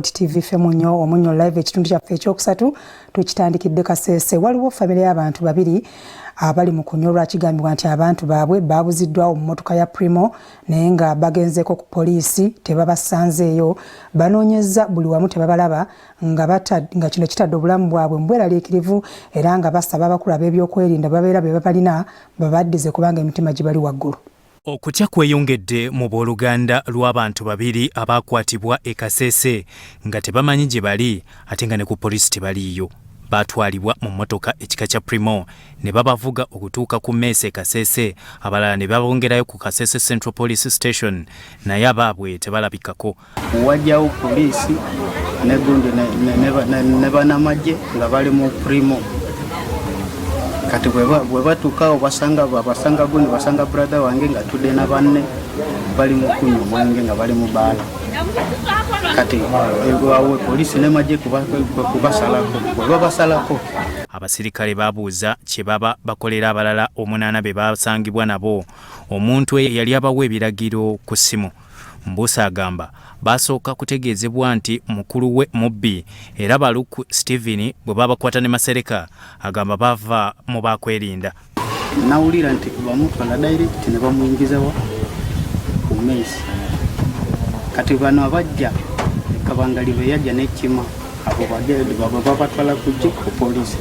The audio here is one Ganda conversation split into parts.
Soroti TV femunyo omunyo live ekitundu kyaffe ekyokusatu tukitandikidde Kasese. Waliwo family y'abantu babiri abali mu kunyolwa kigambibwa nti abantu baabwe babuziddwawo mu motoka ya Premio naye nga bagenzeko ku poliisi tebabasanzeeyo, banoonyezza buli wamu tebabalaba nga kino kitadde obulamu bwabwe mbweraliikirivu era nga basaba abakulu ab'ebyokwerinda babeera be babalina babaddize kubanga emitima gibali waggulu. Okutya kweyongedde mu booluganda lw'abantu babiri abakwatibwa e Kasese nga tebamanyi gye bali ate nga ne ku poliisi tebaliiyo. Batwalibwa mu mmotoka ekika kya Premio ne babavuga okutuuka ku Mmeesa e Kasese, abalala ne babongerayo ku Kasese Central Police Station naye abaabwe tebalabikako. Wajjawo poliisi ne gundi ne banamagye nga bali mu Premio. Kati bwe batuuka basanga gundi basanga brother wange nga tudde na banne bali mu kunywa mwenge nga bali mu baala. Kati ewawe poliisi nemagye kubasalako. Abasirikale babuuza kye baba bakolera abalala omunaana be basangibwa nabo. Omuntu yali abawa ebiragiro ku ssimu. Mbuusa agamba basooka kutegeezebwa nti mukulu we mubbi era Baluku Stephen bwe babakwata ne Masereka agamba bava mu bakwerinda. Nawulira nti bamutwala direct ne bamuyingizawo ku Mmeesa. Kati bano abajja Kabangali be yajja n'ekima abo babatwala ku poliisi.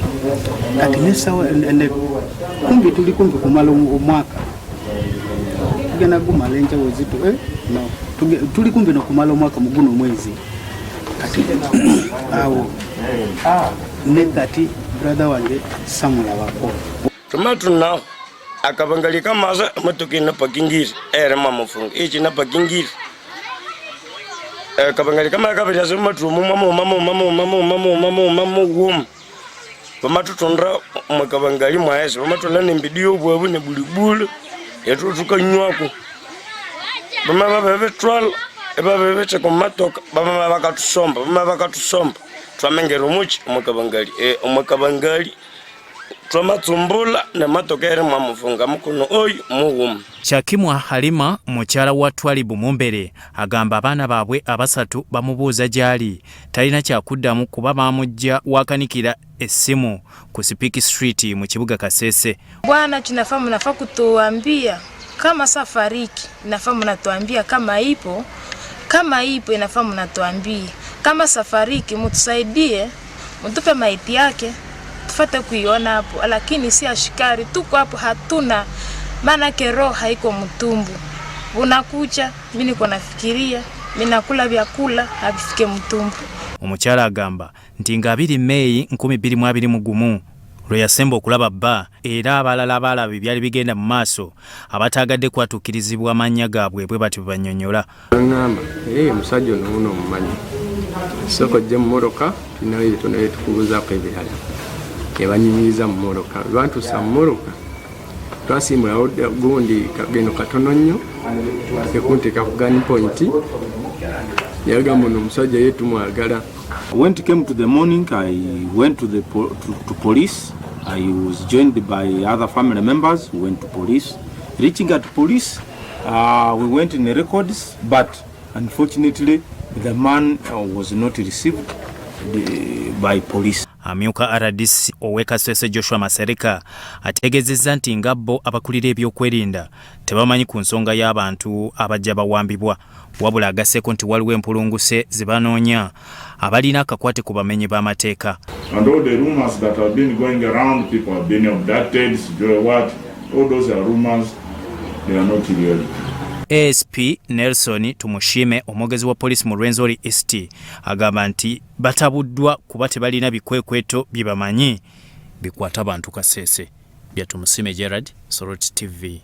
Kati nesawa kumbi tuli kumbi kumala omwaka tugenda gumala enjawo zitu no tuli kumbi nokumala omwaka muguno mwezi. Kati awo ne kati brother wange Samuel wako tomatu now Akabangali kamaza motoka na pakingiri mama mufunga ichi na pakingiri Kabangali kama kabiri azuma tu mama wum bamatu tondra mu Kabangali mwaese bamatu lane mbidio bwabu ne bulibulu yetu tukanywako bama babetrol ebabebetse ku matoka bama bakatusomba twamengera umuchi mu Kabangali twamatsumbula ne matoka eri mwamufunga mukuno oyu muwum. Kyakimwa Halima mukyala wa Twalibu Mumbere agamba abaana baabwe abasatu bamubuuza gyali talina kyakuddamu kuba bamujja wakanikira essimu ku Spiki Street mu kibuga Kasese. Bwana tunafaa mnafaa kutuambia kama safariki, inafaa mnatuambia kama ipo inafaa mnatuambia kama safariki, mtusaidie mtupe maiti yake tufate kuiona hapo, lakini si ashikari tuko hapo hatuna maana roho haiko mtumbu. Unakucha mimi niko nafikiria mimi nakula vyakula havifike mtumbu. Omukyala agamba nti nga 2 May 2021 lwe yasemba okulaba bba era abalala abalabi byali bigenda mu maaso abataagadde kwatuukirizibwa amannya gaabwe bwe bati banyonyola. Ngamba musajja ono mumanyi soko gye mu mmotoka naye tukubuzaako ebirala ebanyinyiza mu mmotoka bantu sa mmotoka twasimbula gundi kagendo katono nnyo ekunteeka ku gun point yagamba ono omusajja yetu mwagala. When it came to the morning, I went to the to police. I was joined by other family members. We went to police. Reaching at police, we went in the records, but unfortunately, the man was not received by police. Amyuka RDC owe Kasese Joshua Masereka ategezezza nti ngabbo abakulira ebyokwerinda tebamanyi ku nsonga y'abantu abajja bawambibwa, wabula agasseko nti waliwo empulunguse zibanoonya abalina akakwate ku bamenyi b'amateeka. And all the rumors that have been going around, people have been abducted, all those are rumors, they are not real. ASP Nelson Tumushime omwogezi wa police mu Rwenzori East agamba nti batabuddwa kuba tebalina bikwekweto bye bamanyi bikwata bantu Kasese. Bya Tumusime Gerard, Soroti TV.